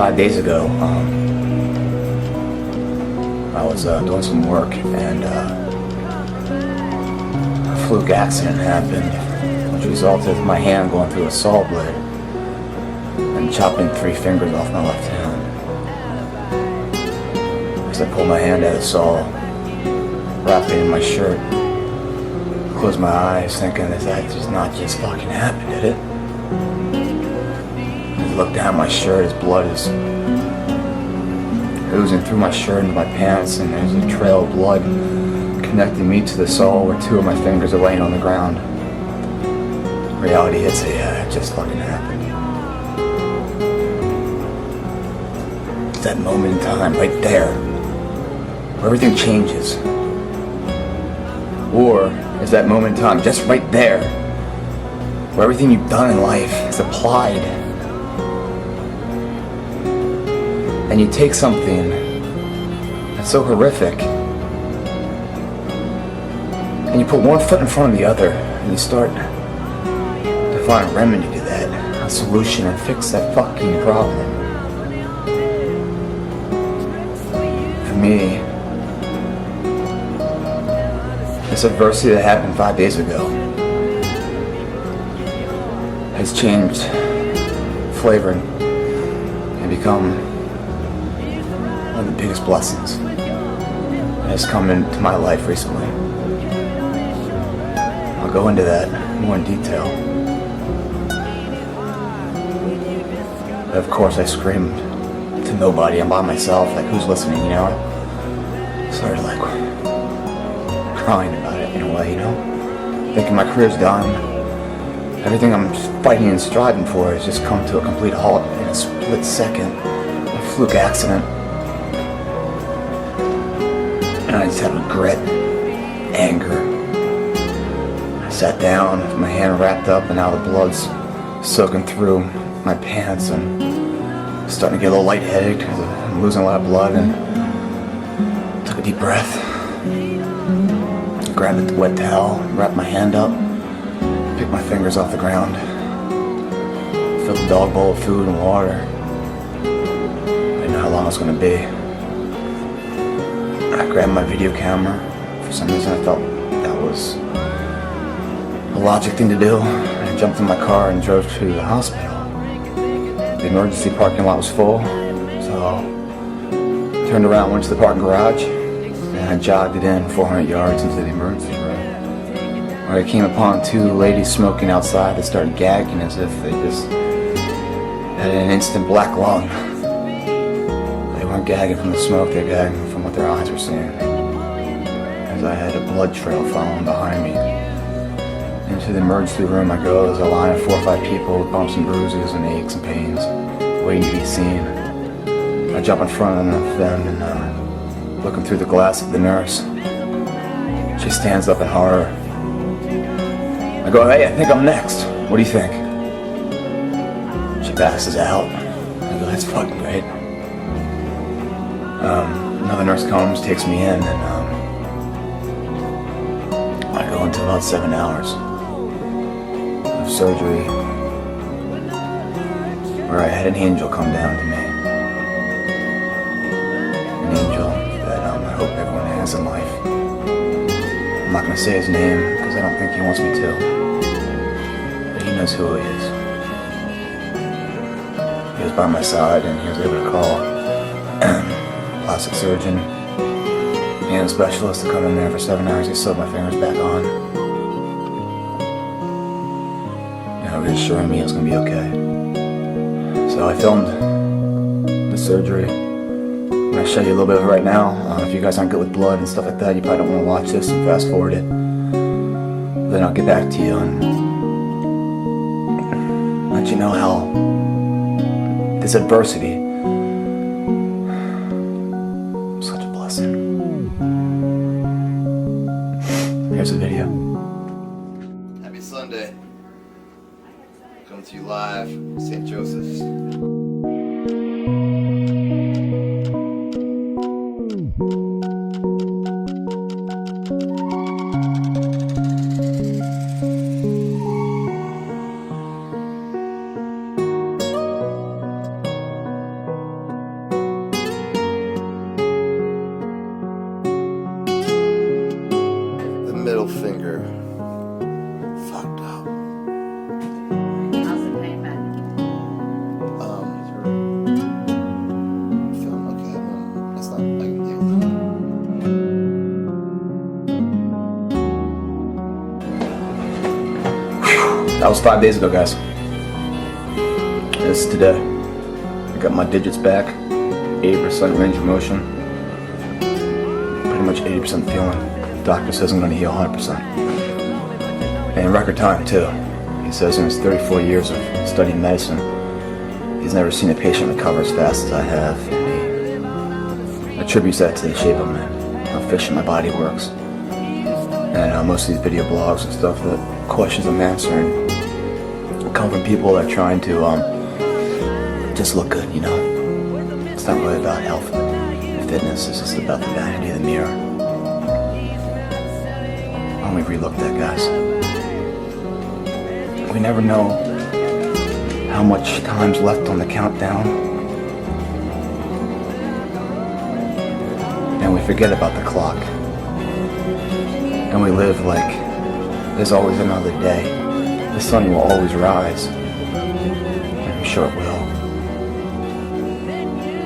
5 days ago, I was doing some work and a fluke accident happened, which resulted in my hand going through a saw blade and chopping 3 fingers off my left hand. As I pulled my hand out of the saw, wrapped it in my shirt, closed my eyes thinking that just not just fucking happened, did it? As I looked down my shirt, his blood is oozing through my shirt into my pants, and there's a trail of blood connecting me to the saw where 2 of my fingers are laying on the ground. Reality hits, yeah, it just fucking happened. It's that moment in time right there where everything changes. Or is that moment in time just right there where everything you've done in life is applied, and you take something that's so horrific and you put one foot in front of the other and you start to find a remedy to that, a solution, and fix that fucking problem. For me, this adversity that happened 5 days ago has changed, flavored, and become one of the biggest blessings that has come into my life recently. I'll go into that more in detail. But of course, I screamed to nobody. I'm by myself, like, who's listening, you know? Started like crying about it in a way, you know? Thinking my career's done. Everything I'm fighting and striving for has just come to a complete halt in a split second. A fluke accident. And I just had regret, anger. I sat down with my hand wrapped up, and now the blood's soaking through my pants, and I'm starting to get a little lightheaded because I'm losing a lot of blood, and took a deep breath. Grabbed the wet towel, wrapped my hand up, picked my fingers off the ground, filled the dog bowl of food and water. I didn't know how long it was going to be. I grabbed my video camera. For some reason I felt that was a logic thing to do. I jumped in my car and drove to the hospital. The emergency parking lot was full, so I turned around, went to the parking garage, and I jogged it in 400 yards into the emergency room, where I came upon 2 ladies smoking outside that started gagging as if they just had an instant black lung. They weren't gagging from the smoke, they were gagging from what their eyes were seeing. As I had a blood trail following behind me. Into the emergency room I go. There's a line of 4 or 5 people with bumps and bruises and aches and pains, waiting to be seen. I jump in front of them and looking through the glass at the nurse. She stands up in horror. I go, hey, I think I'm next. What do you think? She passes out. I go, that's fucking great. Another nurse comes, takes me in, and I go into about 7 hours of surgery, where I had an angel come down to me. An angel that I hope everyone has in life. I'm not going to say his name because I don't think he wants me to, but he knows who he is. He was by my side, and he was able to call plastic surgeon and a specialist to come in there for 7 hours. He sewed my fingers back on, reassuring me it was going to be okay. So I filmed the surgery. I'm going to show you a little bit of it right now. If you guys aren't good with blood and stuff like that, you probably don't want to watch this and fast forward it. Then I'll get back to you and let you know how this adversity is such a blessing. Here's the video. Happy Sunday. Coming to you live, St. Joseph's. That was 5 days ago, guys. This is today. I got my digits back, 80% range of motion, pretty much 80% feeling. Doctor says I'm going to heal 100%. And in record time, too. He says in his 34 years of studying medicine, he's never seen a patient recover as fast as I have. And he attributes that to the shape I'm in, how efficient my body works. And most of these video blogs and stuff, the questions I'm answering come from people that are trying to just look good, you know. It's not really about health and fitness, it's just about the vanity of the mirror. Why don't we relook that, guys? We never know how much time's left on the countdown. And we forget about the clock. And we live like there's always another day. The sun will always rise. And I'm sure it will.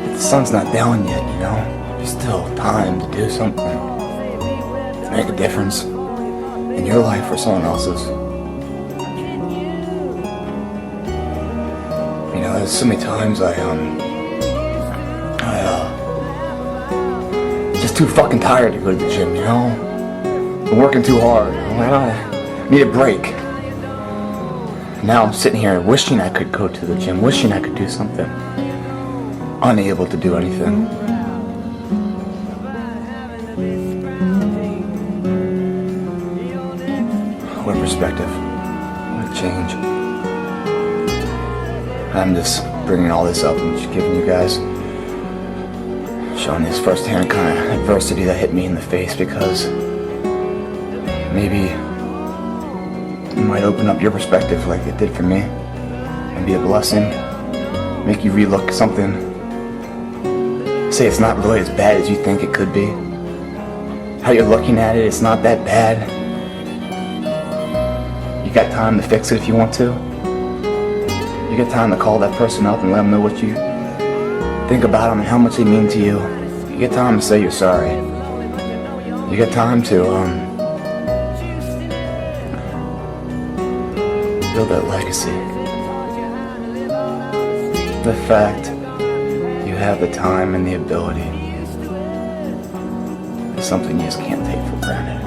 But the sun's not down yet, you know? There's still time to do something. To make a difference in your life or someone else's. You know, there's so many times I just too fucking tired to go to the gym, you know? I'm working too hard. I need a break. Now I'm sitting here wishing I could go to the gym, wishing I could do something. Unable to do anything. What a perspective. What a change. I'm just bringing all this up and just giving you guys, showing this firsthand kind of adversity that hit me in the face, because maybe it might open up your perspective like it did for me and be a blessing. Make you relook something. Say it's not really as bad as you think it could be. How you're looking at it, it's not that bad. You got time to fix it if you want to. You got time to call that person up and let them know what you think about them and how much they mean to you. You get time to say you're sorry. You get time to build that legacy. The fact you have the time and the ability is something you just can't take for granted.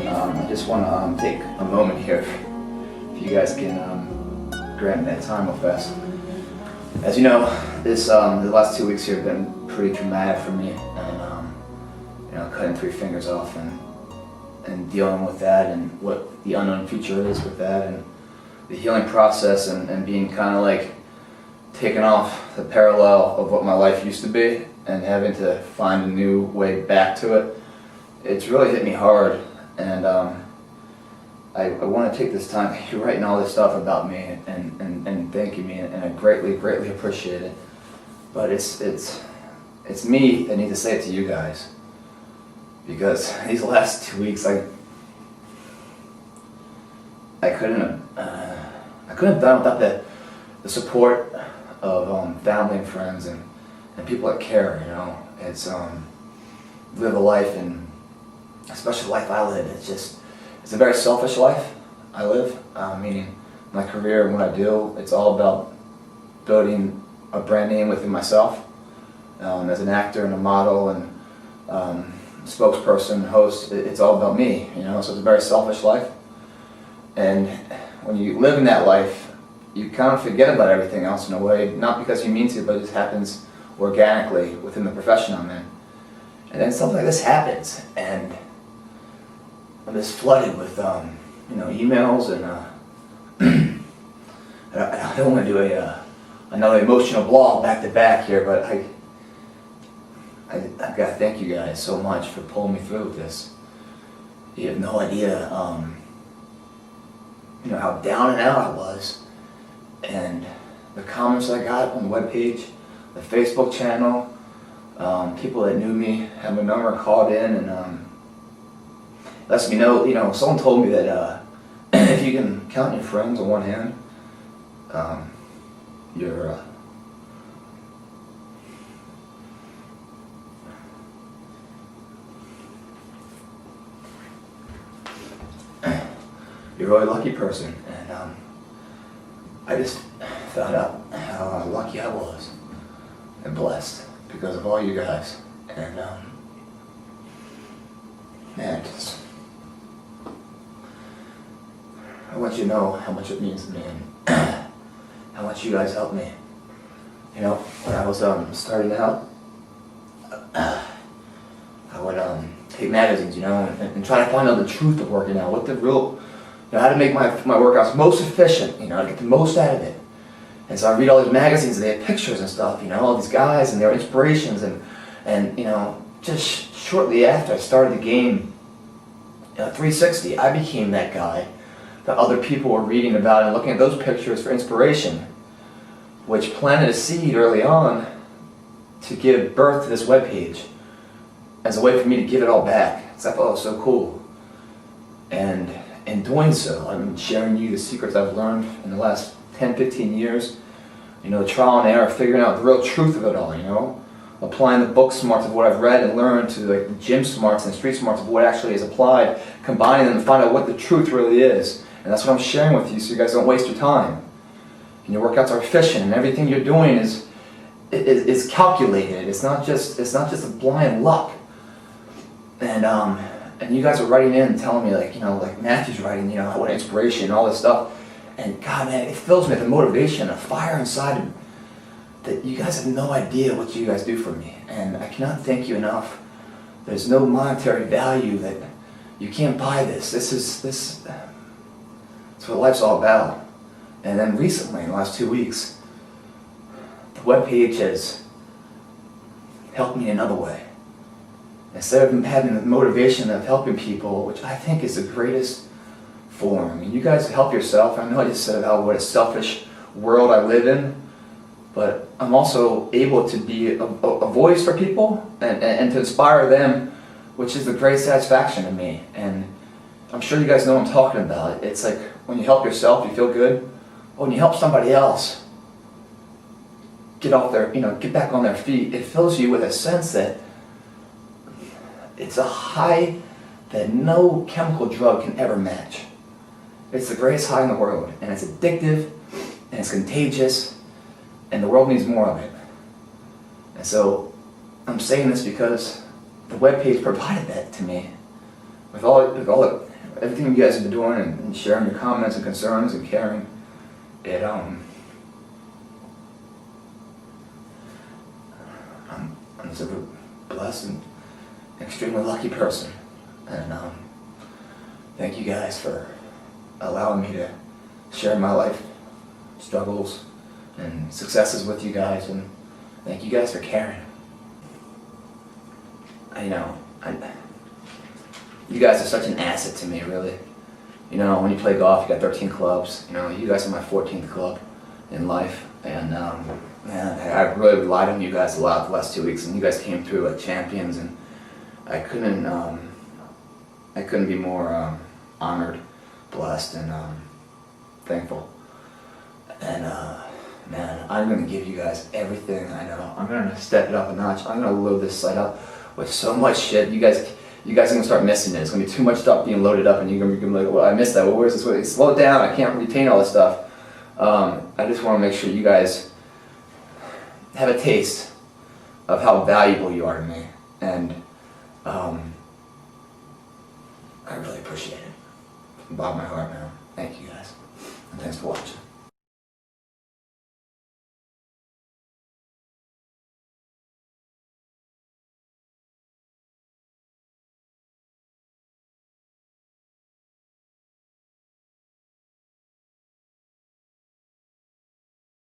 I just want to take a moment here, if you guys can grant that time real fast. As you know, this the last 2 weeks here have been pretty traumatic for me, and you know, cutting 3 fingers off and dealing with that and what the unknown future is with that, and the healing process, and being kind of like taken off the parallel of what my life used to be and having to find a new way back to it. It's really hit me hard, and I want to take this time. You're writing all this stuff about me and thanking me, and I greatly appreciate it. But it's me that need to say it to you guys, because these last 2 weeks I couldn't have done without the support of family and friends and people that care. You know, it's live a life, and especially the life I live. It's a very selfish life I live, meaning my career and what I do, it's all about building a brand name within myself as an actor and a model and spokesperson, host. It's all about me, you know, so it's a very selfish life. And when you live in that life, you kind of forget about everything else in a way, not because you mean to, but it just happens organically within the profession I'm in. And then something like this happens, and I'm just flooded with, you know, emails, and I don't want to do another emotional blog back to back here, but I've got to thank you guys so much for pulling me through with this. You have no idea, you know, how down and out I was, and the comments I got on the webpage, the Facebook channel, people that knew me had my number, called in, and lets me know, you know, someone told me that if you can count your friends on one hand, you're you're a really lucky person, and I just found out how lucky I was and blessed because of all you guys. And man, just I want you to know how much it means to me and how much you guys helped me. You know, when I was starting out, I would take magazines, you know, and try to find out the truth of working out, what the real, you know, how to make my workouts most efficient, you know, to get the most out of it. And so I read all these magazines and they had pictures and stuff, you know, all these guys and their inspirations, and you know, just shortly after I started the game, 360, I became that guy that other people were reading about and looking at those pictures for inspiration, which planted a seed early on to give birth to this webpage as a way for me to give it all back. So I thought it was so cool. And in doing so, I'm sharing you the secrets I've learned in the last 10, 15 years. You know, trial and error, figuring out the real truth of it all, you know. Applying the book smarts of what I've read and learned to like the gym smarts and the street smarts of what actually is applied, combining them to find out what the truth really is. And that's what I'm sharing with you so you guys don't waste your time. And your workouts are efficient and everything you're doing is calculated. It's not just a blind luck. And you guys are writing in and telling me, like, you know, like Matthew's writing, you know, what inspiration and all this stuff. And God, man, it fills me with a motivation, a fire inside of me that you guys have no idea what you guys do for me. And I cannot thank you enough. There's no monetary value that you can't buy this. It's what life's all about. And then recently, in the last 2 weeks, the webpage has helped me in another way. Instead of having the motivation of helping people, which I think is the greatest form. I mean, you guys help yourself. I know I just said about what a selfish world I live in, but I'm also able to be a voice for people and to inspire them, which is the great satisfaction to me. And I'm sure you guys know what I'm talking about. It's like when you help yourself, you feel good. When you help somebody else get off their, you know, get back on their feet, it fills you with a sense that it's a high that no chemical drug can ever match. It's the greatest high in the world, and it's addictive, and it's contagious, and the world needs more of it. And so I'm saying this because the webpage provided that to me. With everything you guys have been doing and sharing your comments and concerns and caring, I'm super blessed and extremely lucky person. And thank you guys for allowing me to share my life struggles and successes with you guys, and thank you guys for caring. You guys are such an asset to me, really. You know, when you play golf, you got 13 clubs. You know, you guys are my 14th club in life, and man, I really relied on you guys a lot the last 2 weeks, and you guys came through like champions, and I couldn't be more honored, blessed, and thankful. And man, I'm gonna give you guys everything I know. I'm gonna step it up a notch. I'm gonna load this site up with so much shit. You guys are gonna start missing it. It's gonna be too much stuff being loaded up, and you're gonna be like, well, I missed that. Well, where's this? Wait, slow it down. I can't retain all this stuff. I just want to make sure you guys have a taste of how valuable you are to me, and I really appreciate it from the bottom of my heart, man. Thank you guys, and thanks for watching.